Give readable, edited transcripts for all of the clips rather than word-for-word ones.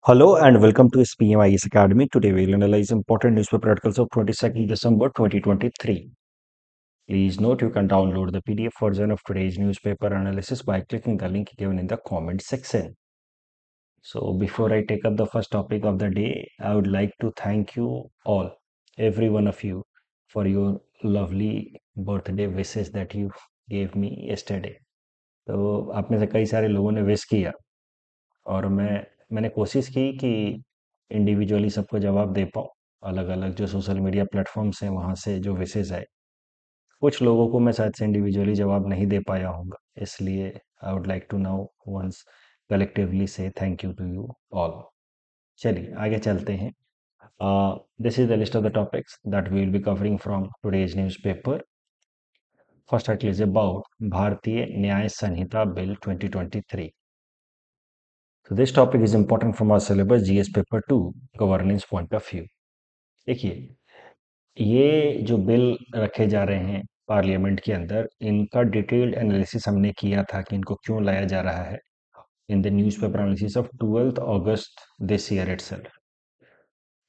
Hello and welcome to SPMIS Academy. Today we'll analyze important newspaper articles of 22nd December 2023. Please note you can download the PDF version of today's newspaper analysis by clicking the link given in the comment section. So before I take up the first topic of the day, I would like to thank you all, every one of you, for your lovely birthday wishes that you gave me yesterday. तो आप में से कई सारे लोगों ने wish किया और मैंने कोशिश की कि इंडिविजुअली सबको जवाब दे पाऊँ अलग अलग जो सोशल मीडिया प्लेटफॉर्म्स हैं वहाँ से जो विशेष आए कुछ लोगों को मैं शायद से इंडिविजुअली जवाब नहीं दे पाया होगा इसलिए I would like to now once collectively say thank you to you all. चलिए आगे चलते हैं। This is the list of the topics that we will be covering from today's newspaper. First article is about Bharatiya Nyaya Sanhita bill 2023। So this topic is important from our syllabus GS paper 2 governance point of view। देखिए ये जो bill रखे जा रहे हैं parliament के अंदर इनका डिटेल्ड एनालिसिस हमने किया था कि इनको क्यों लाया जा रहा है in the newspaper analysis of 12th August this year itself.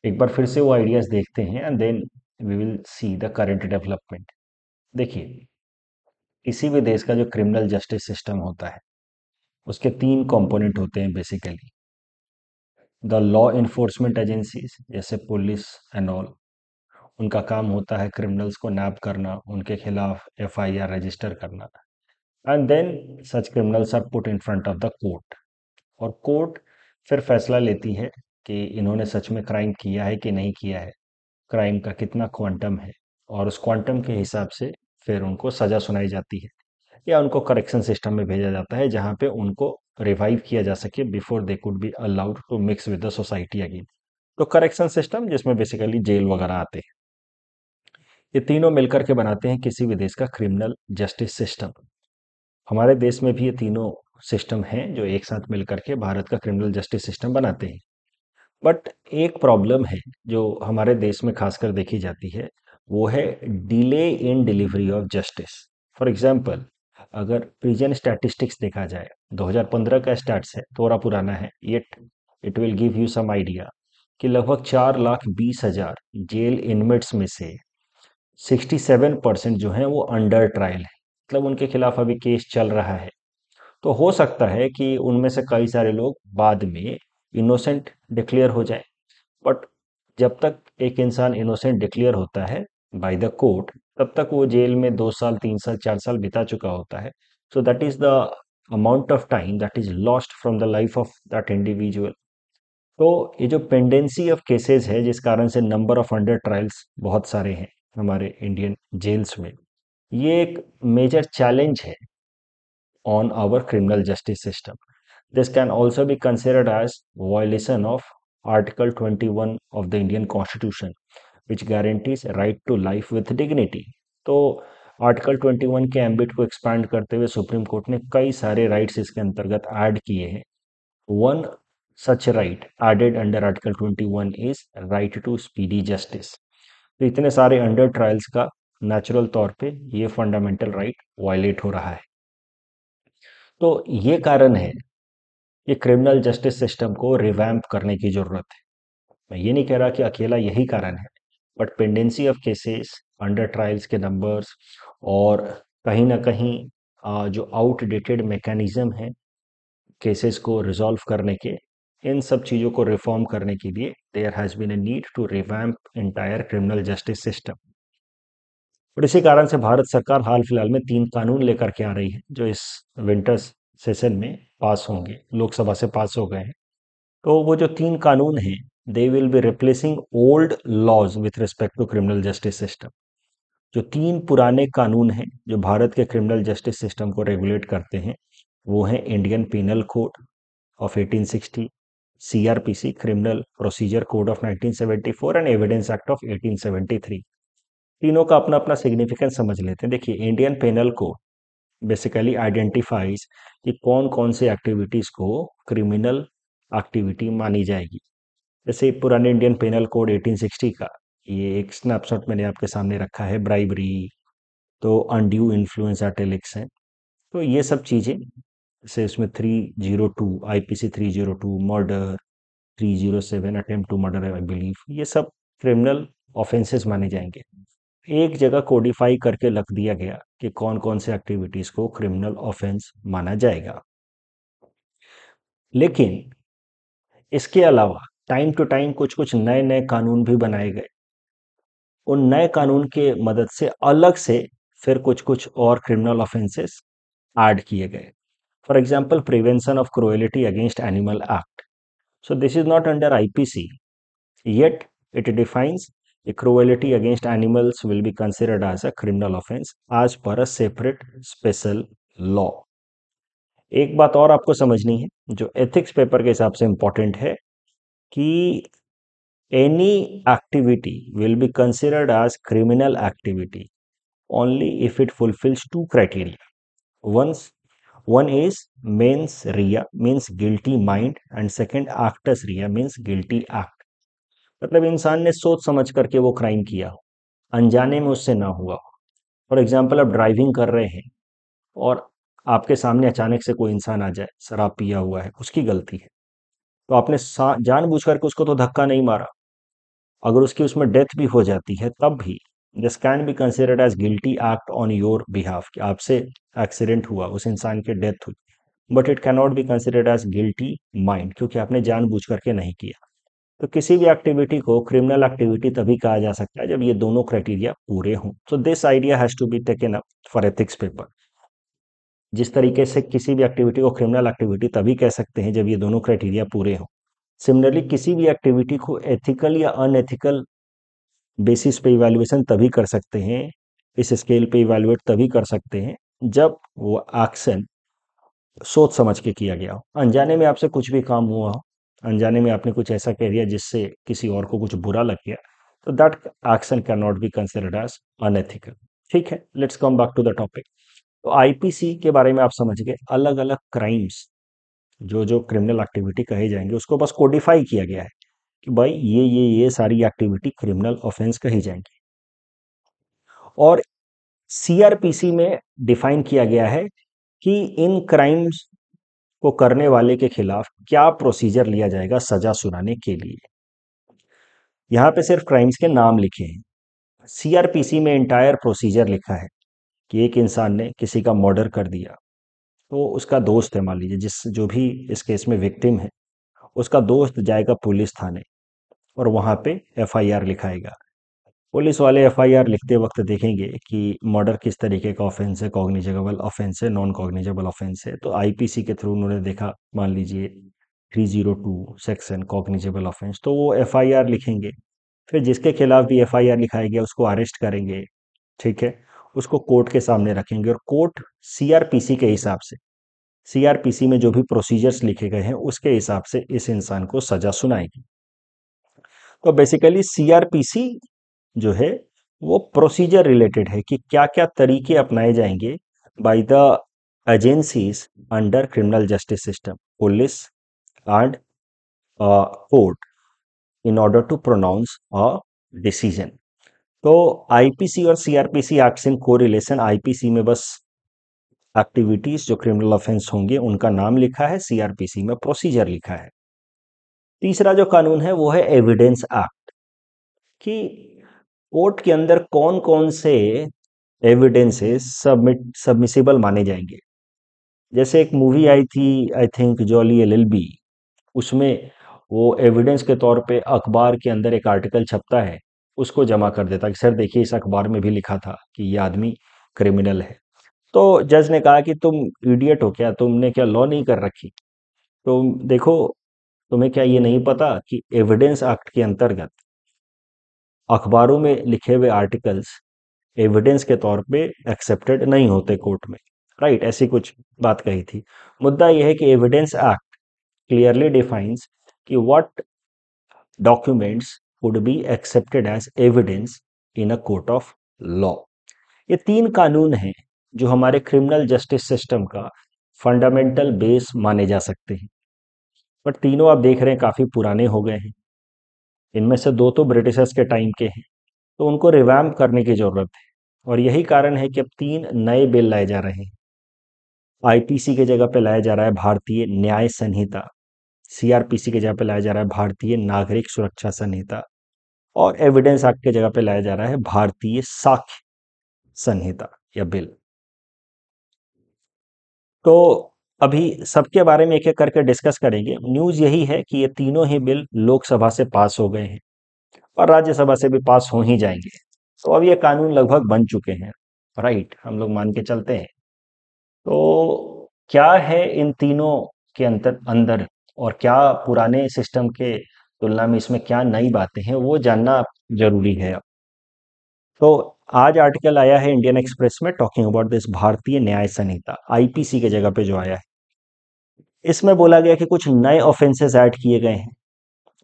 एक बार फिर से वो आइडियाज देखते हैं and then we will see the current development. देखिए किसी भी देश का जो क्रिमिनल जस्टिस सिस्टम होता है उसके तीन कंपोनेंट होते हैं basically. The law enforcement agencies जैसे पुलिस एंड ऑल, उनका काम होता है क्रिमिनल्स को नैप करना, उनके खिलाफ एफआईआर रजिस्टर करना and then such criminals are put in front of the court और कोर्ट फिर फैसला लेती है कि इन्होंने सच में क्राइम किया है कि नहीं किया है, क्राइम का कितना क्वांटम है और उस क्वांटम के हिसाब से फिर उनको सजा सुनाई जाती है या उनको करेक्शन सिस्टम में भेजा जाता है जहाँ पे उनको रिवाइव किया जा सके before they could be allowed to mix with the society again. तो करेक्शन सिस्टम जिसमें बेसिकली जेल वगैरह आते हैं, ये तीनों मिलकर के बनाते हैं किसी भी देश का क्रिमिनल जस्टिस सिस्टम। हमारे देश में भी ये तीनों सिस्टम हैं जो एक साथ मिलकर के भारत का क्रिमिनल जस्टिस सिस्टम बनाते हैं। बट एक प्रॉब्लम है जो हमारे देश में खासकर देखी जाती है, वो है delay in delivery of justice. For example अगर प्रिजन स्टैटिस्टिक्स देखा जाए, 2015 का स्टैट्स है, थोड़ा पुराना है, yet it will give you some idea कि लगभग 4,20,000 जेल इनमेट्स में से 67% जो हैं वो अंडर ट्रायल है, मतलब उनके खिलाफ अभी केस चल रहा है। तो हो सकता है कि उनमें से कई सारे लोग बाद में इनोसेंट डिक्लेयर हो जाए, बट जब तक एक इंसान इनोसेंट डिक्लेयर होता है बाय द कोर्ट तब तक वो जेल में 2 साल 3 साल 4 साल बिता चुका होता है। So that is the amount of time that is lost from the life of that individual. तो ये जो पेंडेंसी ऑफ केसेस है जिस कारण से नंबर ऑफ अंडर ट्रायल्स बहुत सारे हैं हमारे इंडियन जेल्स में, ये एक मेजर चैलेंज है on our criminal justice system. This can also be considered as violation of Article 21 of the Indian Constitution, which guarantees right to life with dignity. तो article 21 के एम्बिट को expand करते हुए supreme court ने कई सारे rights इसके अंतर्गत ऐड किए हैं। One such right added under article 21 is right to speedy justice. तो इतने सारे अंडर ट्रायल्स का नेचुरल तौर पे ये फंडामेंटल राइट वायलेट हो रहा है। तो ये कारण है कि क्रिमिनल जस्टिस सिस्टम को रिवैम्प करने की जरूरत है। मैं ये नहीं कह रहा कि अकेला यही कारण है, but pendency of cases, under trials के नंबर्स और कहीं ना कहीं जो आउटडेटेड मैकेनिज्म है केसेस को रिजॉल्व करने के, इन सब चीज़ों को रिफॉर्म करने के लिए there has been a need to revamp entire criminal justice system. और इसी कारण से भारत सरकार हाल फिलहाल में 3 कानून लेकर के आ रही है जो इस विंटर सेशन में पास होंगे, लोकसभा से पास हो गए हैं। तो वो जो 3 कानून हैं, they will be replacing old laws with respect to criminal justice system. जो 3 पुराने कानून हैं जो भारत के क्रिमिनल जस्टिस सिस्टम को रेगुलेट करते हैं, वो हैं Indian penal code of 1860, CrPC criminal procedure code of 1974 and evidence act of 1873। तीनों का अपना अपना सिग्निफिकेंस समझ लेते हैं। देखिए Indian penal code basically identifies कि कौन कौन से एक्टिविटीज को क्रिमिनल एक्टिविटी मानी जाएगी। जैसे पुराने इंडियन पेनल कोड 1860 का ये एक स्नैपशॉट मैंने आपके सामने रखा है, ब्राइबरी, तो अनड्यू इन्फ्लुएंस एटेलिक्स हैं। तो ये सब चीज़ें जैसे इसमें 302 IPC 302 murder, 307 attempt to murder I believe, ये सब क्रिमिनल ऑफेंसेस माने जाएंगे। एक जगह कोडिफाई करके रख दिया गया कि कौन कौन से एक्टिविटीज को क्रिमिनल ऑफेंस माना जाएगा। लेकिन इसके अलावा टाइम टू टाइम कुछ कुछ नए नए कानून भी बनाए गए। उन नए कानून के मदद से अलग से फिर कुछ कुछ और क्रिमिनल ऑफेंसेस ऐड किए गए। For example, prevention of cruelty against animal act. So this is not under IPC, yet it defines a cruelty against animals will be considered as a criminal offense as per a separate special law। एक बात और आपको समझनी है जो ethics paper के हिसाब से इंपॉर्टेंट है, कि any activity will be considered as criminal activity only if it fulfills two criteria. Once, one is mens rea means guilty mind, and second actus rea means guilty act। मतलब इंसान ने सोच समझ करके वो क्राइम किया हो, अनजाने में उससे ना हुआ हो। फॉर एग्जाम्पल, आप ड्राइविंग कर रहे हैं और आपके सामने अचानक से कोई इंसान आ जाए, शराब पिया हुआ है, उसकी गलती है, तो आपने जानबूझ करके उसको तो धक्का नहीं मारा। अगर उसकी उसमें डेथ भी हो जाती है तब भी this can be considered as guilty act on your behalf, कि आपसे एक्सीडेंट हुआ, उस इंसान की डेथ हुई, but it can not be considered as guilty mind, क्योंकि आपने जानबूझ करके नहीं किया। तो किसी भी एक्टिविटी को क्रिमिनल एक्टिविटी तभी कहा जा सकता है जब ये दोनों क्राइटेरिया पूरे हों। So this idea has to be taken up for ethics paper. जिस तरीके से किसी भी एक्टिविटी को क्रिमिनल एक्टिविटी तभी कह सकते हैं जब ये दोनों क्राइटेरिया पूरे हों, सिमिलरली किसी भी एक्टिविटी को एथिकल या अनएथिकल बेसिस पे इवैल्यूएशन तभी कर सकते हैं, इस स्केल पे इवैल्यूएट तभी कर सकते हैं जब वो एक्शन सोच समझ के किया गया हो। अनजाने में आपसे कुछ भी काम हुआ हो, अनजाने में आपने कुछ ऐसा कह दिया जिससे किसी और को कुछ बुरा लग गया, तो that action can not be considered as unethical. ठीक है, let's come back to the topic. तो आईपीसी के बारे में आप समझ गए, अलग अलग क्राइम्स जो जो क्रिमिनल एक्टिविटी कहे जाएंगे उसको बस कोडिफाई किया गया है कि भाई ये सारी एक्टिविटी क्रिमिनल ऑफेंस कही जाएंगी। और सीआरपीसी में डिफाइन किया गया है कि इन क्राइम्स को करने वाले के खिलाफ क्या प्रोसीजर लिया जाएगा सजा सुनाने के लिए। यहाँ पे सिर्फ क्राइम्स के नाम लिखे हैं, सीआरपीसी में इंटायर प्रोसीजर लिखा है कि एक इंसान ने किसी का मर्डर कर दिया, तो उसका दोस्त है, मान लीजिए जिस जो भी इस केस में विक्टिम है, उसका दोस्त जाएगा पुलिस थाने और वहां पे एफआईआर लिखाएगा। पुलिस वाले एफआईआर लिखते वक्त देखेंगे कि मर्डर किस तरीके का ऑफेंस है, कॉग्निजेबल ऑफेंस है, नॉन कॉग्निजेबल ऑफेंस है। तो आईपीसी के थ्रू उन्होंने देखा, मान लीजिए 302 सेक्शन कॉग्निजेबल ऑफेंस, तो वो एफआईआर लिखेंगे। फिर जिसके खिलाफ भी एफआईआर लिखाई गया उसको अरेस्ट करेंगे, ठीक है, उसको कोर्ट के सामने रखेंगे और कोर्ट सीआरपीसी के हिसाब से, सीआरपीसी में जो भी प्रोसीजर्स लिखे गए हैं उसके हिसाब से इस इंसान को सजा सुनाएगी। तो बेसिकली सीआरपीसी जो है वो प्रोसीजर रिलेटेड है कि क्या क्या तरीके अपनाए जाएंगे by the agencies under criminal justice system, police and court, in order to pronounce a decision. तो आईपीसी और CrPC acts in correlation, IPC में बस एक्टिविटीज जो क्रिमिनल ऑफेंस होंगे उनका नाम लिखा है, सीआरपीसी में प्रोसीजर लिखा है। तीसरा जो कानून है वो है एविडेंस एक्ट, कि कोर्ट के अंदर कौन कौन से एविडेंसेस सबमिसिबल माने जाएंगे। जैसे एक मूवी आई थी, आई थिंक जॉली एलएलबी, उसमें वो एविडेंस के तौर पे अखबार के अंदर एक आर्टिकल छपता है, उसको जमा कर देता कि सर देखिए इस अखबार में भी लिखा था कि ये आदमी क्रिमिनल है। तो जज ने कहा कि तुम इडियट हो क्या, तुमने क्या लॉ नहीं कर रखी, तुम देखो, तुम्हें क्या ये नहीं पता कि एविडेंस एक्ट के अंतर्गत अखबारों में लिखे हुए आर्टिकल्स एविडेंस के तौर पे एक्सेप्टेड नहीं होते कोर्ट में, राइट, ऐसी कुछ बात कही थी। मुद्दा यह है कि एविडेंस एक्ट क्लियरली डिफाइंस कि what documents would be accepted as evidence in a court of law. ये तीन कानून हैं जो हमारे क्रिमिनल जस्टिस सिस्टम का फंडामेंटल बेस माने जा सकते हैं, बट तीनों आप देख रहे हैं काफी पुराने हो गए हैं। इनमें से दो तो ब्रिटिशर्स के टाइम के हैं, तो उनको रिवैम्प करने की जरूरत है। और यही कारण है कि अब तीन नए बिल लाए जा रहे हैं। आईपीसी के जगह पे लाया जा रहा है भारतीय न्याय संहिता, सीआरपीसी की जगह पे लाया जा रहा है भारतीय नागरिक सुरक्षा संहिता, और एविडेंस एक्ट की जगह पे लाया जा रहा है भारतीय साक्ष्य संहिता या बिल। तो अभी सबके बारे में एक एक करके डिस्कस करेंगे। न्यूज़ यही है कि ये तीनों ही बिल लोकसभा से पास हो गए हैं और राज्यसभा से भी पास हो ही जाएंगे। तो अब ये कानून लगभग बन चुके हैं, राइट, हम लोग मान के चलते हैं। तो क्या है इन तीनों के अंतर अंदर, और क्या पुराने सिस्टम के तुलना में इसमें क्या नई बातें हैं, वो जानना जरूरी है। तो आज आर्टिकल आया है इंडियन एक्सप्रेस में टॉकिंग अबाउट दिस भारतीय न्याय संहिता, आईपीसी के जगह पे जो आया है। इसमें बोला गया कि कुछ नए ऑफेंसेस ऐड किए गए हैं।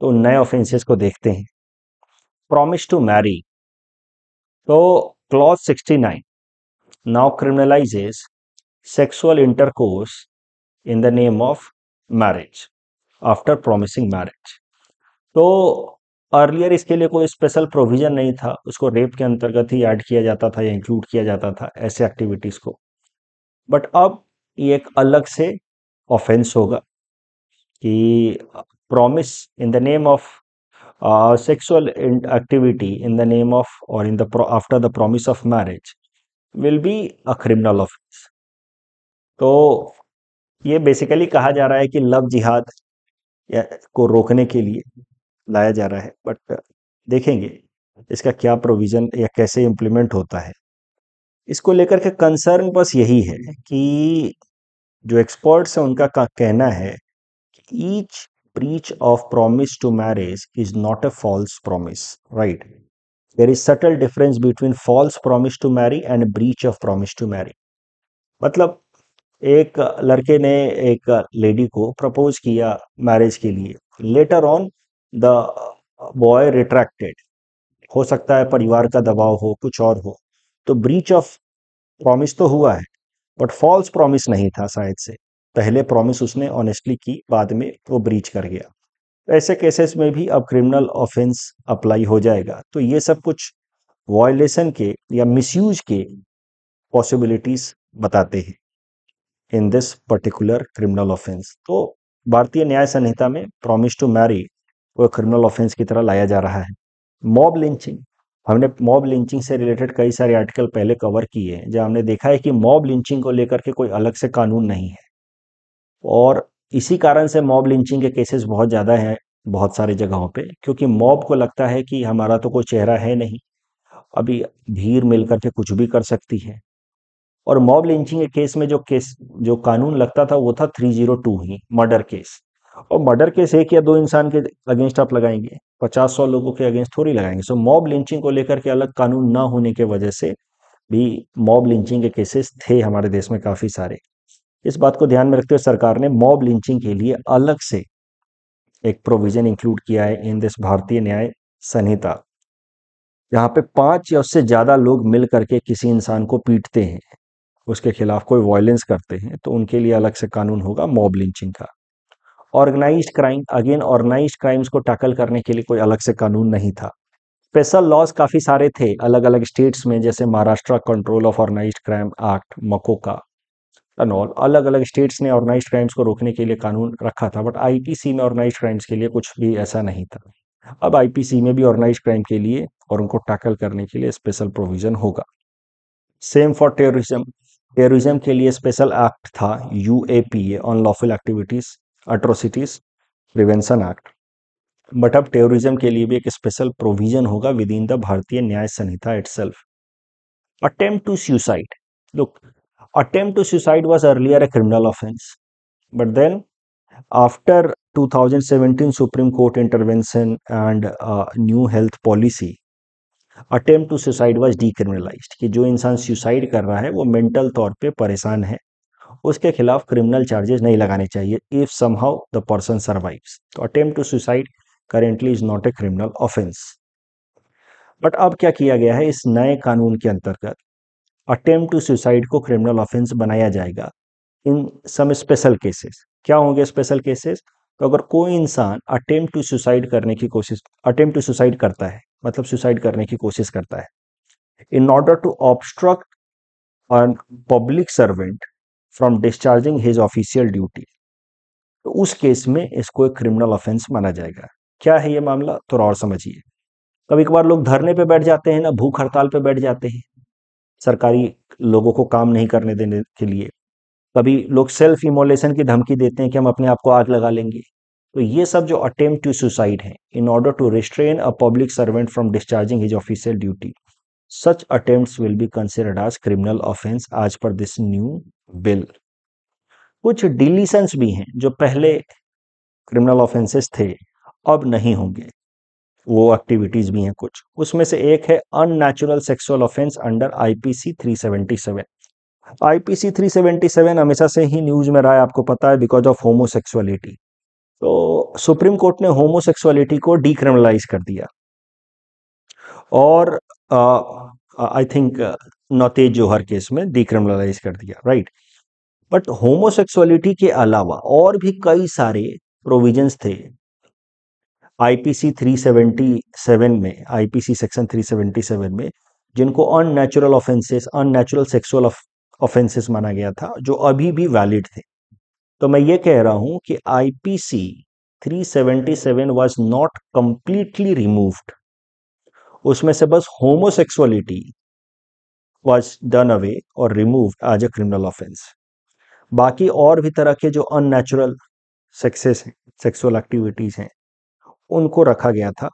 तो नए ऑफेंसेस को देखते हैं। प्रॉमिस टू मैरी, तो clause 69 now criminalises sexual intercourse in the name of marriage after promising marriage. तो अर्लियर इसके लिए कोई स्पेशल प्रोविजन नहीं था, उसको रेप के अंतर्गत ही ऐड किया जाता था या इंक्लूड किया जाता था ऐसे एक्टिविटीज को। बट अब ये एक अलग से ऑफेंस होगा कि promise in the name of sexual activity in the name of or in the after the promise of marriage will be a criminal offense। तो ये बेसिकली कहा जा रहा है कि लव जिहाद को रोकने के लिए लाया जा रहा है। बट देखेंगे इसका क्या प्रोविजन या कैसे इम्प्लीमेंट होता है। इसको लेकर के कंसर्न बस यही है कि जो एक्सपर्ट्स हैं उनका कहना है कि each breach of promise to marriage is not a false promise, right? There is subtle difference between false promise to marry and breach of promise to marry। मतलब एक लड़के ने एक लेडी को प्रपोज किया मैरिज के लिए, later on the boy retracted, हो सकता है परिवार का दबाव हो, कुछ और हो, तो ब्रीच ऑफ प्रॉमिस तो हुआ है बट फॉल्स प्रॉमिस नहीं था शायद से। पहले प्रॉमिस उसने ऑनेस्टली की, बाद में वो ब्रीच कर गया। ऐसे केसेस में भी अब क्रिमिनल ऑफेंस अप्लाई हो जाएगा। तो ये सब कुछ वॉयलेशन के या मिसयूज के पॉसिबिलिटीज बताते हैं in this particular criminal offence. तो भारतीय न्याय संहिता में प्रॉमिस टू मैरी वो क्रिमिनल ऑफेंस की तरह लाया जा रहा है। मॉब लिंचिंग, हमने मॉब लिंचिंग से रिलेटेड कई सारे आर्टिकल पहले कवर किए हैं जहां हमने देखा है कि मॉब लिंचिंग को लेकर के कोई अलग से कानून नहीं है, और इसी कारण से मॉब लिंचिंग के केसेस बहुत ज़्यादा हैं बहुत सारी जगहों पे, क्योंकि मॉब को लगता है कि हमारा तो कोई चेहरा है नहीं, अभी भीड़ मिलकर के कुछ भी कर सकती है। और मॉब लिंचिंग के केस में जो कानून लगता था वो था 302 ही, मर्डर केस। और मर्डर केस एक या दो इंसान के अगेंस्ट आप लगाएंगे, 50-100 लोगों के अगेंस्ट थोड़ी लगाएंगे। सो मॉब लिंचिंग को लेकर के अलग कानून ना होने के वजह से भी मॉब लिंचिंग के केसेस थे हमारे देश में काफी सारे। इस बात को ध्यान में रखते हुए सरकार ने मॉब लिंचिंग के लिए अलग से एक प्रोविजन इंक्लूड किया है इन दिस भारतीय न्याय संहिता। यहाँ पे 5 या उससे ज्यादा लोग मिल करके किसी इंसान को पीटते हैं, उसके खिलाफ कोई वायलेंस करते हैं, तो उनके लिए अलग से कानून होगा मॉब लिंचिंग का। Organised crime, again organised crimes को टैकल करने के लिए कोई अलग से कानून नहीं था। स्पेशल लॉज काफी सारे थे अलग अलग स्टेट्स में, जैसे Maharashtra control of organised crime act, MCOCA and all. अलग अलग स्टेट्स ने ऑर्गेनाइज्ड क्राइम्स को रोकने के लिए कानून रखा था, बट आईपीसी में ऑर्गेनाइज्ड क्राइम्स के लिए कुछ भी ऐसा नहीं था। अब आईपीसी में भी ऑर्गेनाइज्ड क्राइम के लिए और उनको टैकल करने के लिए स्पेशल प्रोविजन होगा। सेम फॉर टेररिज्म, टेररिज्म के लिए स्पेशल एक्ट था UAPA, unlawful activities atrocities prevention act. But अब टेररिज्म के लिए भी एक स्पेशल प्रोविजन होगा within the Bharatiya Nyaya Sanhita itself. Attempt to suicide, look, attempt to suicide was earlier a criminal offense, but then after 2017 Supreme Court intervention and new health policy, attempt to suicide was decriminalized। कि जो इंसान suicide कर रहा है वो mental तौर पे परेशान है, उसके खिलाफ क्रिमिनल चार्जेस नहीं लगाने चाहिए if somehow the person survives. तो attempt to suicide currently is not a criminal offence. But अब क्या किया गया है इस नए कानून के अंतर्गत, अटेम्प्ट टू सुसाइड को क्रिमिनल ऑफेंस बनाया जाएगा इन सम स्पेशल केसेस। क्या होंगे स्पेशल केसेस? तो अगर कोई इंसान अटेम्प्ट टू सुसाइड करता है, मतलब सुसाइड करने की कोशिश करता है, in order to obstruct a public servant from discharging his official duty, तो उस केस में इसको एक क्रिमिनल ऑफेंस माना जाएगा। क्या है ये मामला, थोड़ा और समझिए। कभी कभार लोग धरने पे बैठ जाते हैं ना, भूख हड़ताल पे बैठ जाते हैं सरकारी लोगों को काम नहीं करने देने के लिए। कभी लोग सेल्फ इमोलेशन की धमकी देते हैं कि हम अपने आप को आग लगा लेंगे। तो ये सब जो अटेम्प्ट टू सुसाइड है in order to restrain a public servant from discharging his official duty, such attempts will be considered as criminal offense as per this new bill। कुछ डिलीशंस भी हैं जो पहले क्रिमिनल ऑफेंसेस थे, अब नहीं होंगे। वो एक्टिविटीज भी हैं कुछ, उसमें से एक है unnatural sexual offence under IPC 377। IPC 377 हमेशा से ही न्यूज में रहा है, आपको पता है, बिकॉज ऑफ होमोसेक्सुअलिटी। तो सुप्रीम कोर्ट ने होमोसेक्सुअलिटी को डीक्रिमिनलाइज कर दिया और आई थिंक नौतेज जोहर केस में डीक्रिमिनलाइज कर दिया, राइट। बट होमोसेक्सुअलिटी के अलावा और भी कई सारे प्रोविजंस थे आईपीसी 377 में, आईपीसी सेक्शन 377 में, जिनको unnatural offences, unnatural sexual offences माना गया था, जो अभी भी वैलिड थे। तो मैं ये कह रहा हूं कि IPC 377 was not completely removed, उसमें से बस होमोसेक्सुअलिटी वाज डन अवे और removed as a criminal offence. बाकी और भी तरह के जो अननेचुरल सेक्सेस हैं, सेक्सुअल एक्टिविटीज हैं, उनको रखा गया था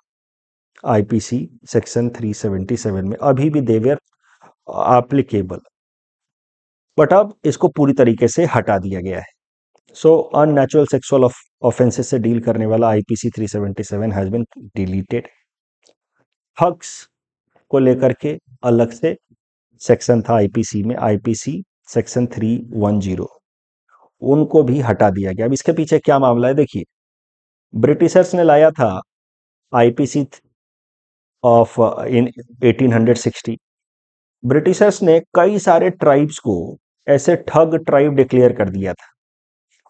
आईपीसी सेक्शन 377 में, अभी भी दे वेर एप्लीकेबल, बट अब इसको पूरी तरीके से हटा दिया गया है। सो अननेचुरल सेक्सुअल ऑफेंसेस से डील करने वाला IPC 377 has been deleted. Thugs को लेकर के अलग से सेक्शन था आईपीसी में, आईपीसी सेक्शन 310, उनको भी हटा दिया गया। अब इसके पीछे क्या मामला है, देखिए। ब्रिटिशर्स ने लाया था आईपीसी ऑफ इन 1860। ब्रिटिशर्स ने कई सारे ट्राइब्स को ऐसे ठग ट्राइब डिक्लेयर कर दिया था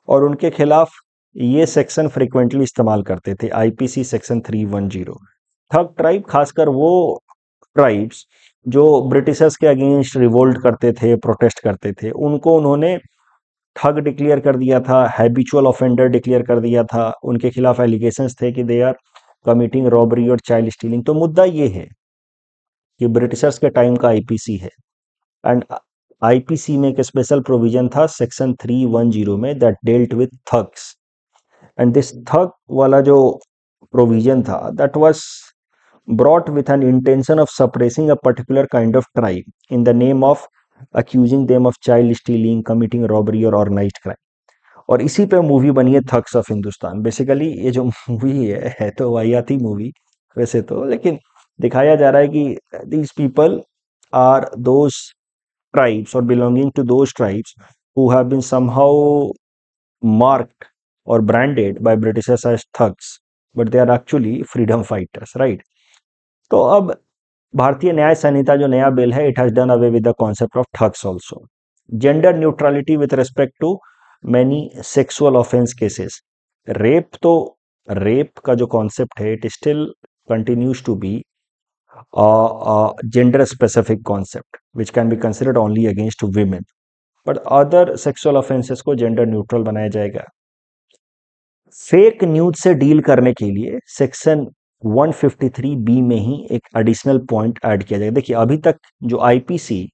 और उनके खिलाफ ये सेक्शन फ्रिक्वेंटली इस्तेमाल करते थे, आईपीसी सेक्शन 310। ठग ट्राइब खासकर वो ट्राइब्स जो ब्रिटिशर्स के अगेंस्ट रिवोल्ट करते थे, प्रोटेस्ट करते थे, उनको उन्होंने ठग डिक्लेयर कर दिया था, हैबिचुअल ऑफेंडर डिक्लेयर कर दिया था। उनके खिलाफ एलिगेशंस थे कि दे आर कमिटिंग रॉबरी और चाइल्ड स्टीलिंग। तो मुद्दा ये है कि ब्रिटिशर्स के टाइम का आईपीसी है, एंड आईपीसी में एक स्पेशल प्रोविजन था सेक्शन 310 में, that dealt with thugs. And this thug वाला जो प्रोविजन था, that was brought with an intention of suppressing a particular kind of tribe in the name of accusing them of child stealing, committing robbery और organized crime। और इसी पे movie बनी है thugs of Hindustan. Basically ये जो movie है तो वाहियाती मूवी वैसे तो, लेकिन दिखाया जा रहा है कि these people are those tribes और belonging to those tribes who have been somehow marked or branded by Britishers as thugs, but they are actually freedom fighters, right? तो अब भारतीय न्याय संहिता जो नया बिल है, it has done away with the concept of thugs also. Gender neutrality with respect to many sexual offence cases. Rape का जो concept है, it still continues to be gender specific concept which can be considered only against women, but other sexual offences को gender neutral बनाया जाएगा। Fake news से deal करने के लिए सेक्शन 153 बी में ही एक एडिशनल पॉइंट ऐड किया जाएगा। देखिए, अभी तक जो आईपीसी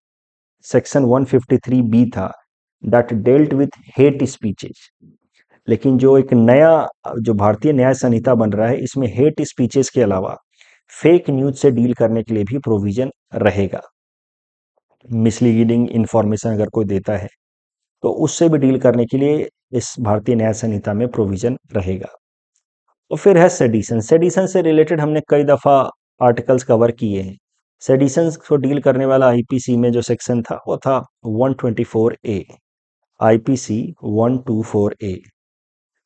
सेक्शन 153 बी था, that dealt with hate speeches, लेकिन जो एक नया जो भारतीय न्याय संहिता बन रहा है, इसमें हेट स्पीचेस के अलावा फेक न्यूज से डील करने के लिए भी प्रोविजन रहेगा। मिसलीडिंग इंफॉर्मेशन अगर कोई देता है तो उससे भी डील करने के लिए इस भारतीय न्याय संहिता में प्रोविजन रहेगा। तो फिर है सेडिशन। सेडिशन से रिलेटेड हमने कई दफा आर्टिकल्स कवर किए हैं। सेडिशन को डील करने वाला आईपीसी में जो सेक्शन था वो था 124A, आईपीसी 124A।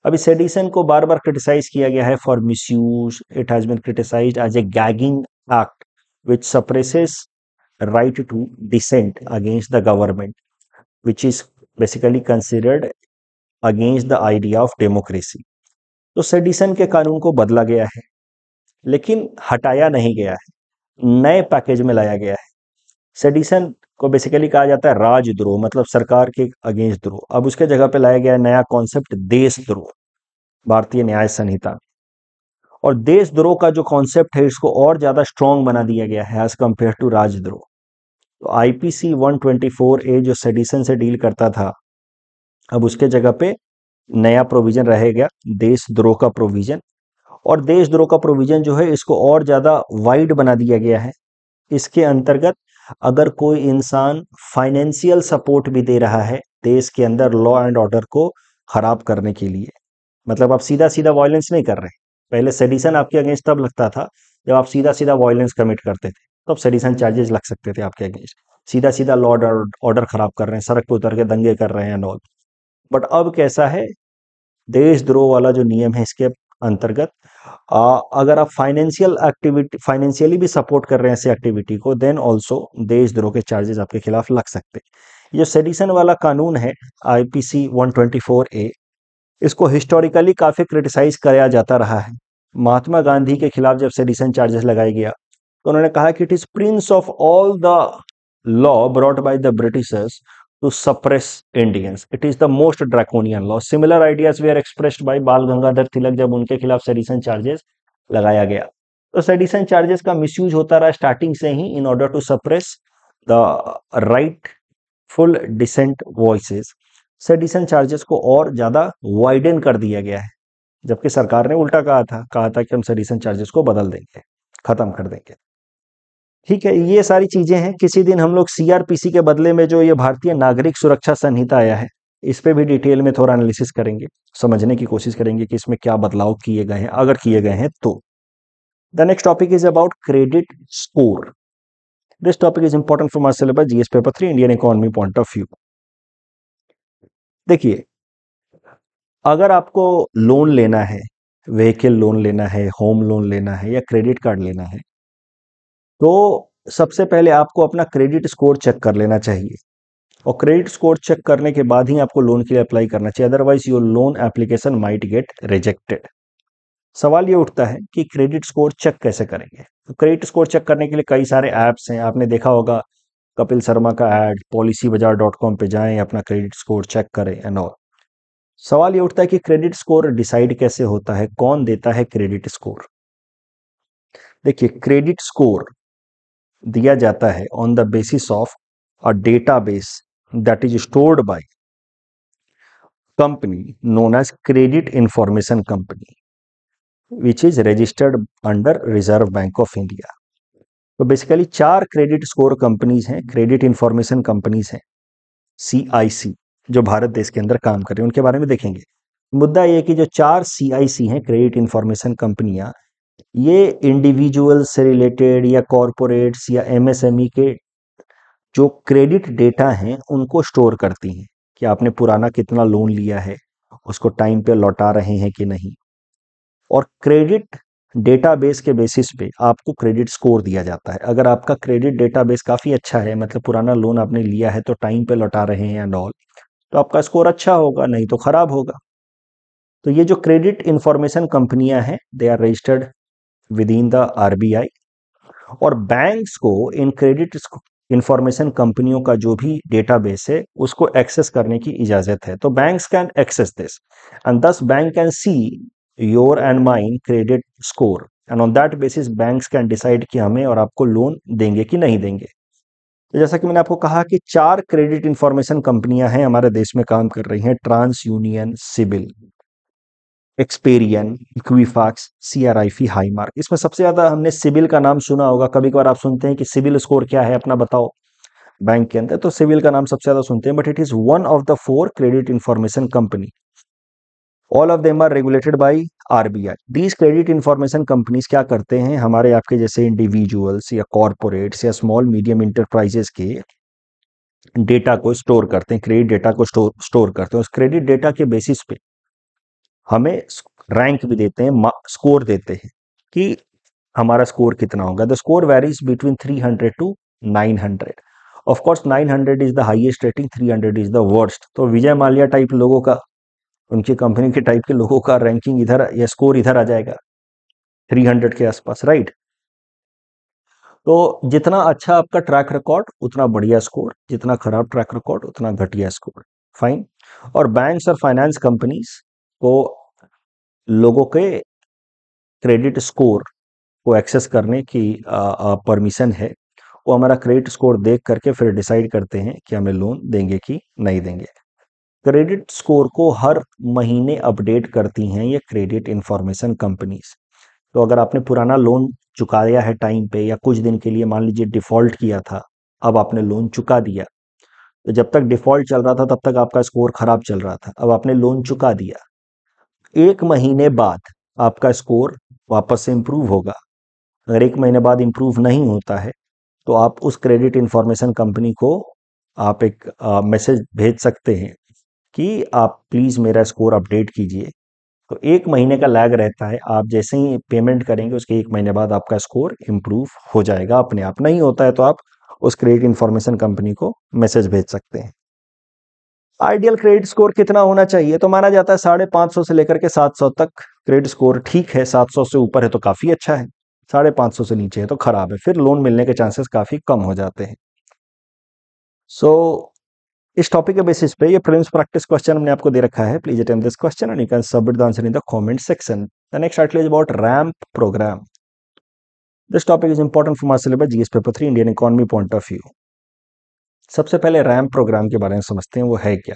अभी सेडिशन को बार बार क्रिटिसाइज किया गया है for misuse. It has been criticised as a gagging act which suppresses right to dissent against the government, which is basically considered against the idea of democracy। तो sedition के कानून को बदला गया है, लेकिन हटाया नहीं गया है, नए पैकेज में लाया गया है। सेडिशन को बेसिकली कहा जाता है राजद्रोह, मतलब सरकार के अगेंस्ट द्रोह। अब उसके जगह पे लाया गया है नया कॉन्सेप्ट देशद्रोह। भारतीय न्याय संहिता। और देशद्रोह का जो कॉन्सेप्ट है इसको और ज्यादा स्ट्रांग बना दिया गया है एज कंपेयर टू राजद्रोह। तो आईपीसी 124A जो सेडिशन से डील करता था, अब उसके जगह पे नया प्रोविजन रहेगा देशद्रोह का प्रोविजन। और देशद्रोह का प्रोविजन जो है इसको और ज्यादा वाइड बना दिया गया है। इसके अंतर्गत अगर कोई इंसान फाइनेंशियल सपोर्ट भी दे रहा है देश के अंदर लॉ एंड ऑर्डर को खराब करने के लिए, मतलब आप सीधा सीधा वायलेंस नहीं कर रहे। पहले सेडिशन आपके अगेंस्ट तब लगता था जब आप सीधा सीधा वायलेंस कमिट करते थे, तब सेडिशन चार्जेस लग सकते थे आपके अगेंस्ट। सीधा सीधा लॉ ऑर्डर खराब कर रहे हैं, सड़क पे उतर के दंगे कर रहे हैं एंड ऑल। बट अब कैसा है, देशद्रोह वाला जो नियम है इसके अंतर्गत अगर आप फाइनेंशियली भी सपोर्ट कर रहे हैं ऐसी एक्टिविटी को, देन ऑल्सो देशद्रोह के चार्जेस आपके खिलाफ लग सकते हैं। ये सेडिशन वाला कानून है आईपीसी 124A, इसको हिस्टोरिकली काफी क्रिटिसाइज कराया जाता रहा है। महात्मा गांधी के खिलाफ जब सेडिशन चार्जेस लगाया गया तो उन्होंने कहा कि it is Prince of all the law brought by the Britishers to suppress Indians, it is the most draconian law. Similar ideas way are expressed by बाल गंगाधर तिलक जब उनके खिलाफ सेडिशन चार्जेस लगाया गया। तो सेडिशन चार्जेस का मिसयूज होता रहा स्टार्टिंग से ही in order to suppress the rightful dissent voices. Sedition charges को और ज्यादा वाइडन कर दिया गया है, जबकि सरकार ने उल्टा कहा था कि हम सेडिशन चार्जेस को बदल देंगे, खत्म कर देंगे। ठीक है, ये सारी चीजें हैं। किसी दिन हम लोग सीआरपीसी के बदले में जो ये भारतीय नागरिक सुरक्षा संहिता आया है इस पे भी डिटेल में थोड़ा एनालिसिस करेंगे, समझने की कोशिश करेंगे कि इसमें क्या बदलाव किए गए हैं, अगर किए गए हैं तो। The next topic is about credit score. This topic is important for my syllabus GS paper 3 Indian economy point of view. देखिए, अगर आपको लोन लेना है, व्हीकल लोन लेना है, होम लोन लेना है या क्रेडिट कार्ड लेना है, तो सबसे पहले आपको अपना क्रेडिट स्कोर चेक कर लेना चाहिए। और क्रेडिट स्कोर चेक करने के बाद ही आपको लोन के लिए अप्लाई करना चाहिए, otherwise your loan application might get rejected. सवाल ये उठता है कि क्रेडिट स्कोर चेक कैसे करेंगे। तो क्रेडिट स्कोर चेक करने के लिए कई सारे ऐप्स हैं, आपने देखा होगा कपिल शर्मा का ऐड, policybazaar.com पे जाएं, अपना क्रेडिट स्कोर चेक करें एंड ऑल। सवाल ये उठता है कि क्रेडिट स्कोर डिसाइड कैसे होता है, कौन देता है क्रेडिट स्कोर। देखिए, क्रेडिट स्कोर दिया जाता है on the basis of a database that is stored by company known as credit information company which is registered under Reserve Bank of India. तो बेसिकली 4 क्रेडिट स्कोर कंपनीज हैं, credit information companies हैं, CIC, जो भारत देश के अंदर काम कर रहे हैं, उनके बारे में देखेंगे। मुद्दा ये कि जो 4 CIC हैं, क्रेडिट इंफॉर्मेशन कंपनियां, ये इंडिविजुअल से रिलेटेड या कॉरपोरेट्स या MSME के जो क्रेडिट डेटा हैं उनको स्टोर करती हैं कि आपने पुराना कितना लोन लिया है, उसको टाइम पे लौटा रहे हैं कि नहीं। और क्रेडिट डेटाबेस के बेसिस पे आपको क्रेडिट स्कोर दिया जाता है। अगर आपका क्रेडिट डेटाबेस काफी अच्छा है, मतलब पुराना लोन आपने लिया है तो टाइम पे लौटा रहे हैं एंड ऑल, तो आपका स्कोर अच्छा होगा, नहीं तो खराब होगा। तो ये जो क्रेडिट इंफॉर्मेशन कंपनियां हैं, they are registered within the RBI। और बैंक्स को इन क्रेडिट इंफॉर्मेशन कंपनियों का जो भी डेटाबेस है उसको एक्सेस करने की इजाजत है। तो banks can access this and this bank can see your and mine credit score and on that basis banks can decide कि हमें और आपको लोन देंगे कि नहीं देंगे। तो जैसा कि मैंने आपको कहा कि 4 क्रेडिट इंफॉर्मेशन कंपनियां हैं हमारे देश में काम कर रही हैं, TransUnion, CIBIL, Experian, Equifax, CRIF, Highmark. इसमें सबसे ज्यादा हमने सिबिल का नाम सुना होगा, कभी कभार आप सुनते हैं कि सिबिल स्कोर क्या है अपना बताओ बैंक के अंदर, तो सिबिल का नाम सबसे ज्यादा सुनते हैं, but it is one of the 4 credit information company. All of them are regulated by RBI। These credit information companies क्या करते हैं, हमारे आपके जैसे इंडिविजुअल्स या कॉरपोरेट्स या स्मॉल मीडियम इंटरप्राइजेस के डेटा को स्टोर करते हैं, क्रेडिट डेटा को स्टोर करते हैं। उस क्रेडिट डेटा के बेसिस पे हमें रैंक भी देते हैं, स्कोर देते हैं कि हमारा स्कोर कितना होगा। The score varies between 300 to 900। Of course 900 is the highest rating, 300 is the worst. तो विजय माल्या टाइप लोगों का, उनकी कंपनी के टाइप के लोगों का रैंकिंग इधर या स्कोर इधर आ जाएगा 300 के आसपास, राइट। तो जितना अच्छा आपका ट्रैक रिकॉर्ड उतना बढ़िया स्कोर, जितना खराब ट्रैक रिकॉर्ड उतना घटिया स्कोर, फाइन। और बैंक्स और फाइनेंस कंपनीज को लोगों के क्रेडिट स्कोर को एक्सेस करने की परमिशन है। वो हमारा क्रेडिट स्कोर देख करके फिर डिसाइड करते हैं कि हमें लोन देंगे कि नहीं देंगे। क्रेडिट स्कोर को हर महीने अपडेट करती हैं ये क्रेडिट इंफॉर्मेशन कंपनीज। तो अगर आपने पुराना लोन चुकाया है टाइम पे, या कुछ दिन के लिए मान लीजिए डिफॉल्ट किया था, अब आपने लोन चुका दिया, तो जब तक डिफॉल्ट चल रहा था तब तक आपका स्कोर खराब चल रहा था, अब आपने लोन चुका दिया, 1 महीने बाद आपका स्कोर वापस से इम्प्रूव होगा। अगर 1 महीने बाद इम्प्रूव नहीं होता है तो आप उस क्रेडिट इंफॉर्मेशन कंपनी को आप एक मैसेज भेज सकते हैं कि आप प्लीज़ मेरा स्कोर अपडेट कीजिए। तो 1 महीने का लैग रहता है, आप जैसे ही पेमेंट करेंगे उसके 1 महीने बाद आपका स्कोर इम्प्रूव हो जाएगा अपने आप। नहीं होता है तो आप उस क्रेडिट इंफॉर्मेशन कंपनी को मैसेज भेज सकते हैं। आइडियल क्रेडिट स्कोर कितना होना चाहिए? तो माना जाता है 550 से लेकर के 700 तक क्रेडिट स्कोर ठीक है। 700 से ऊपर है तो काफी अच्छा है, 550 से नीचे है तो खराब है, फिर लोन मिलने के चांसेस काफी कम हो जाते हैं। सो इस टॉपिक के बेसिस पे ये प्रीलिम्स प्रैक्टिस क्वेश्चन हमने आपको दे रखा है। Please attempt this question and you can submit the answer in the comment section. The next article is about RAMP programme. This topic is important for my syllabus GS paper 3 Indian economy point of view. सबसे पहले ramp programme के बारे में समझते हैं, वो है क्या।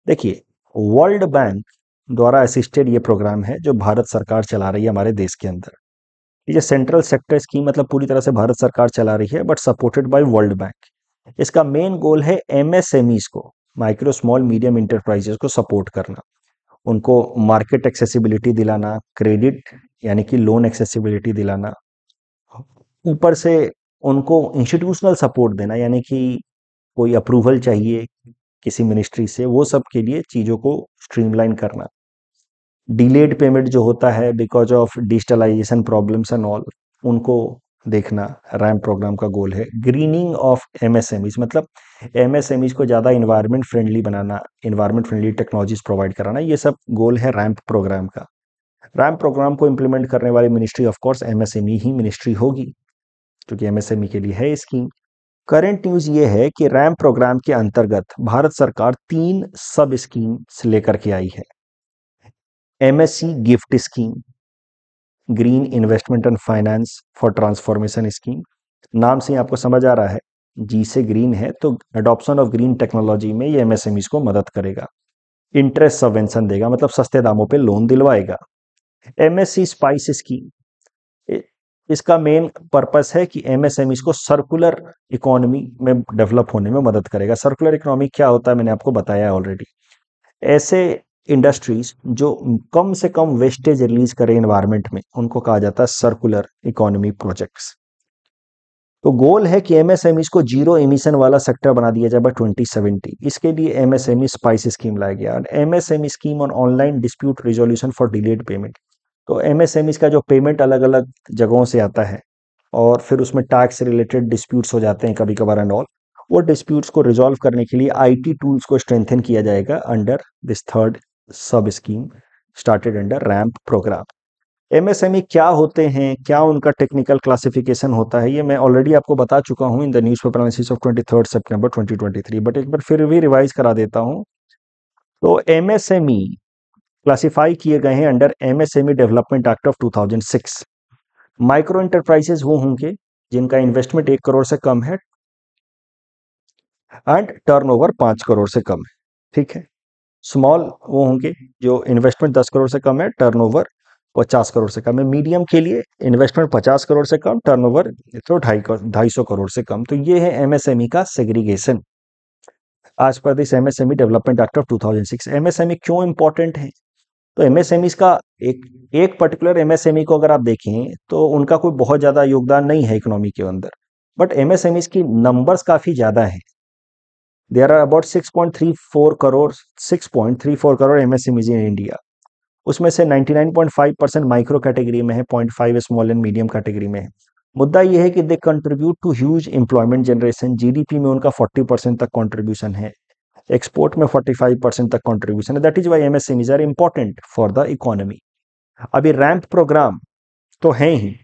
देखिए, वर्ल्ड बैंक द्वारा असिस्टेड ये प्रोग्राम है जो भारत सरकार चला रही है हमारे देश के अंदर। ये सेंट्रल सेक्टर स्कीम मतलब पूरी तरह से भारत सरकार चला रही है, but supported by world bank. इसका मेन गोल है एमएसएमईज को, माइक्रो स्मॉल मीडियम इंटरप्राइजेस को सपोर्ट करना, उनको मार्केट एक्सेसिबिलिटी दिलाना, क्रेडिट यानी कि लोन एक्सेसिबिलिटी दिलाना, ऊपर से उनको इंस्टीट्यूशनल सपोर्ट देना, यानी कि कोई अप्रूवल चाहिए किसी मिनिस्ट्री से, वो सब के लिए चीज़ों को स्ट्रीमलाइन करना। डिलेड पेमेंट जो होता है because of digitalisation problems and all, उनको देखना रैम्प प्रोग्राम का गोल है। ग्रीनिंग ऑफ एमएसएमईज मतलब एमएसएमईज को ज़्यादा इन्वायरमेंट फ्रेंडली बनाना, इन्वायरमेंट फ्रेंडली टेक्नोलॉजीज प्रोवाइड कराना, ये सब गोल है रैम्प प्रोग्राम का। रैम्प प्रोग्राम को इम्प्लीमेंट करने वाली मिनिस्ट्री ऑफ कोर्स एमएसएमई ही मिनिस्ट्री होगी, क्योंकि एमएसएमई के लिए है स्कीम। करंट न्यूज ये है कि रैम्प प्रोग्राम के अंतर्गत भारत सरकार 3 सब स्कीम लेकर के आई है। MSc gift scheme, green investment and finance for transformation scheme, नाम से ही आपको समझ आ रहा है, जी से ग्रीन है तो अडॉप्शन ऑफ ग्रीन टेक्नोलॉजी में ये एमएसएमईज को मदद करेगा। इंटरेस्ट सबवेंशन देगा, मतलब सस्ते दामों पे लोन दिलवाएगा। एमएससी स्पाइस स्कीम, इसका मेन पर्पस है कि एमएसएमईज को सर्कुलर इकोनॉमी में डेवलप होने में मदद करेगा। सर्कुलर इकोनॉमी क्या होता है मैंने आपको बताया है ऑलरेडी। ऐसे इंडस्ट्रीज जो कम से कम वेस्टेज रिलीज करें एनवायरनमेंट में, उनको कहा जाता है सर्कुलर इकोनॉमी प्रोजेक्ट्स। तो गोल है कि एमएसएमईज को जीरो एमिशन वाला सेक्टर बना दिया जाए बाय 2070। इसके लिए एमएसएमई स्पाइस स्कीम लाया गया, और MSME scheme on online dispute resolution for delayed payment. तो एमएसएमईज का जो पेमेंट अलग अलग जगहों से आता है और फिर उसमें टैक्स रिलेटेड डिस्प्यूट्स हो जाते हैं कभी कभार एंड ऑल, वो डिस्प्यूट्स को रिजॉल्व करने के लिए आईटी टूल्स को स्ट्रेंथन किया जाएगा under this third sub scheme started under RAMP programme. MSME क्या होते हैं, क्या उनका टेक्निकल क्लासिफिकेशन होता है, ये मैं ऑलरेडी आपको बता चुका हूं इन the newspaper analysis of 23 September 2023, but एक बार फिर भी रिवाइज करा देता हूं। तो एमएसएमई क्लासिफाई किए गए हैं under MSME development act of 2006। Micro enterprises वो होंगे जिनका इन्वेस्टमेंट 1 करोड़ से कम है एंड टर्नओवर 5 करोड़ से कम है, ठीक है। स्मॉल वो होंगे जो इन्वेस्टमेंट 10 करोड़ से कम है, टर्नओवर 50 करोड़ से कम है। मीडियम के लिए इन्वेस्टमेंट 50 करोड़ से कम, टर्नओवर तो 250 करोड़ से कम। तो ये है एमएसएमई का सेग्रीगेशन आज पर this MSME development act of 2006। MSME क्यों इंपॉर्टेंट है? तो एमएसएमई का एक एक पर्टिकुलर एमएसएमई को अगर आप देखें तो उनका कोई बहुत ज्यादा योगदान नहीं है इकोनॉमी के अंदर, बट एमएसएमई की नंबर्स काफी ज्यादा है। There are about 6.34 crore MSMEs in India. उसमें से 99.5% माइक्रो कैटेगरी में है, 0.5 स्मॉल एंड मीडियम कैटेगरी में है। मुद्दा यह है कि they contribute to huge employment generation. GDP में उनका 40% तक कंट्रीब्यूशन है, एक्सपोर्ट में 45% तक कंट्रीब्यूशन है। That is why MSMEs are important for the economy. अभी रैंप प्रोग्राम तो है ही,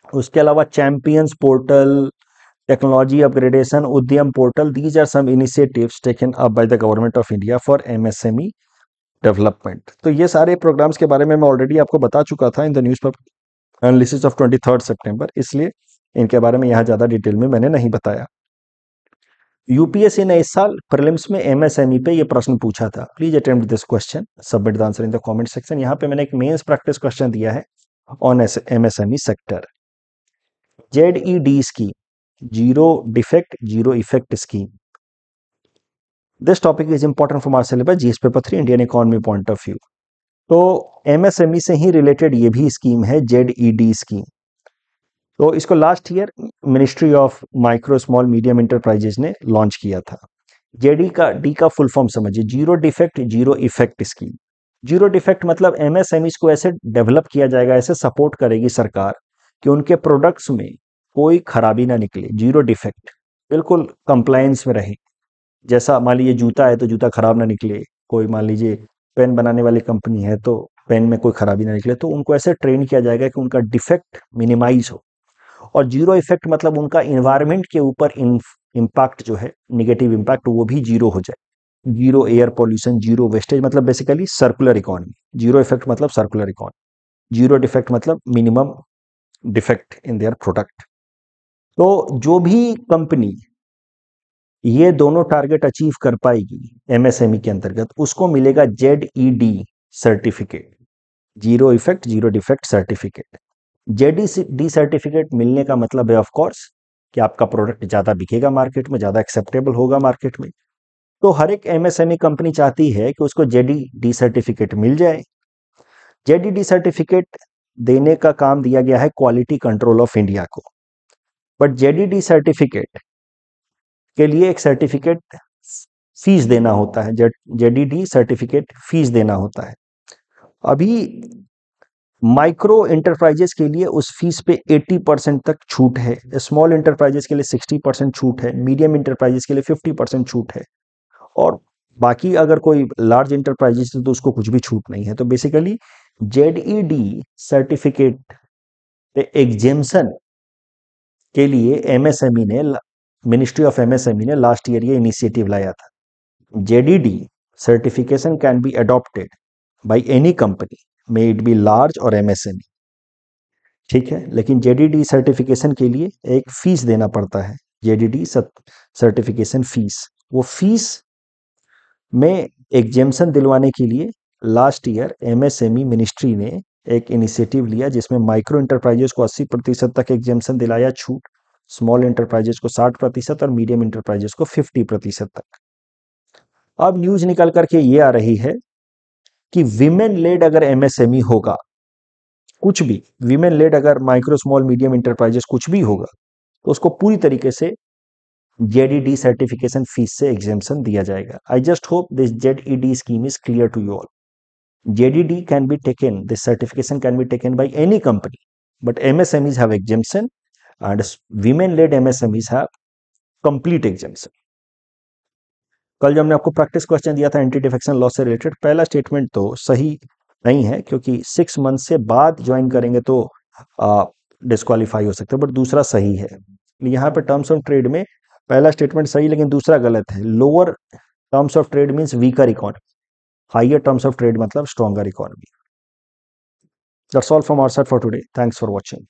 उसके अलावा champions portal, technology upgradation, Udyam portal, these are some initiatives taken up by the government of India for MSME development. तो ये सारे प्रोग्राम्स के बारे में मैं ऑलरेडी आपको बता चुका था in the news paper analysis of 23 सितंबर, इसलिए इनके बारे में यहाँ ज़्यादा डिटेल में मैंने नहीं बताया। यूपीएससी ने इस साल प्रीलिम्स में एमएसएमई पे ये प्रश्न पूछा था। Please attempt this question, submit the answer in the comment section. यहाँ पे मैंने एक मेंस प्रैक्टिस क्वेश्चन दिया है on MSME sector. ZED scheme, zero defect zero effect scheme. This topic is important for our syllabus GS paper 3 Indian economy point of view. तो MSME से ही related ये भी स्कीम है, जेडईडी स्कीम। तो इसको last year ministry of micro small medium enterprises ने launch किया था। डी का फुल फॉर्म समझिए, zero defect zero effect scheme. Zero defect मतलब एमएसएमईज को ऐसे डेवलप किया जाएगा, ऐसे सपोर्ट करेगी सरकार कि उनके प्रोडक्ट्स में कोई खराबी ना निकले। जीरो डिफेक्ट, बिल्कुल कंप्लायंस में रहे। जैसा मान लीजिए जूता है तो जूता खराब ना निकले, कोई मान लीजिए पेन बनाने वाली कंपनी है तो पेन में कोई खराबी ना निकले, तो उनको ऐसे ट्रेन किया जाएगा कि उनका डिफेक्ट मिनिमाइज हो। और जीरो इफेक्ट मतलब उनका इन्वायरमेंट के ऊपर इम्पैक्ट जो है, नेगेटिव इम्पैक्ट, वो भी जीरो हो जाए। Zero air pollution, zero wastage, मतलब basically circular economy. Zero effect मतलब सर्कुलर इकोनॉमी, जीरो डिफेक्ट मतलब minimum defect in their product. तो जो भी कंपनी ये दोनों टारगेट अचीव कर पाएगी एमएसएमई के अंतर्गत, उसको मिलेगा ZED certificate, zero effect zero defect certificate. ZED certificate मिलने का मतलब है ऑफ कोर्स कि आपका प्रोडक्ट ज्यादा बिकेगा मार्केट में, ज्यादा एक्सेप्टेबल होगा मार्केट में। तो हर एक एमएसएमई कंपनी चाहती है कि उसको जेडईडी सर्टिफिकेट मिल जाए। जेडईडी सर्टिफिकेट देने का काम दिया गया है क्वालिटी कंट्रोल ऑफ इंडिया को। बट जेडईडी सर्टिफिकेट के लिए एक सर्टिफिकेट फीस देना होता है, जेडईडी सर्टिफिकेट फीस देना होता है। अभी माइक्रो इंटरप्राइजेस के लिए उस फीस पे 80% तक छूट है, स्मॉल इंटरप्राइजेस के लिए 60% छूट है, मीडियम इंटरप्राइजेस के लिए 50% छूट है, और बाकी अगर कोई लार्ज इंटरप्राइजेस है तो उसको कुछ भी छूट नहीं है। तो बेसिकली जेडईडी सर्टिफिकेट एग्जेम्पशन के लिए एमएसएमई ने, मिनिस्ट्री ऑफ एमएसएमई ने लास्ट ईयर ये इनिशिएटिव लाया था। ZED certification can be adopted by any company, may it be large और एमएसएमई, ठीक है। लेकिन जेडईडी सर्टिफिकेशन के लिए एक फीस देना पड़ता है, जेडईडी सर्टिफिकेशन फीस। वो फीस में एग्जेम्पशन दिलवाने के लिए लास्ट ईयर एमएसएमई मिनिस्ट्री ने एक इनिशिएटिव लिया, जिसमें माइक्रो इंटरप्राइजेस को 80% तक एग्जेम्पशन दिलाया छूट, स्मॉल इंटरप्राइजेस को 60% और मीडियम इंटरप्राइजेस को 50% तक। अब न्यूज निकल करके ये आ रही है कि विमेन लेड अगर एमएसएमई होगा, कुछ भी विमेन लेड अगर माइक्रो स्मॉल मीडियम इंटरप्राइजेस कुछ भी होगा, तो उसको पूरी तरीके से जेडईडी सर्टिफिकेशन फीस से एग्जेम्पशन दिया जाएगा। I just hope this ZED scheme is clear to you all. JDD can be taken, this certification can be taken by any company, but MSMEs have exemption and women-led MSMEs have complete exemption. कल जब हमने आपको practice question दिया था anti defection loss से related, पहला statement तो सही नहीं है क्योंकि 6 मंथ से बाद ज्वाइन करेंगे तो डिस्क्वालीफाई हो सकते हैं, बट दूसरा सही है। यहाँ पे टर्म्स ऑफ ट्रेड में पहला स्टेटमेंट सही लेकिन दूसरा गलत है। Lower terms of trade means weaker economy, higher terms of trade मतलब stronger economy. That's all from our side for today. Thanks for watching.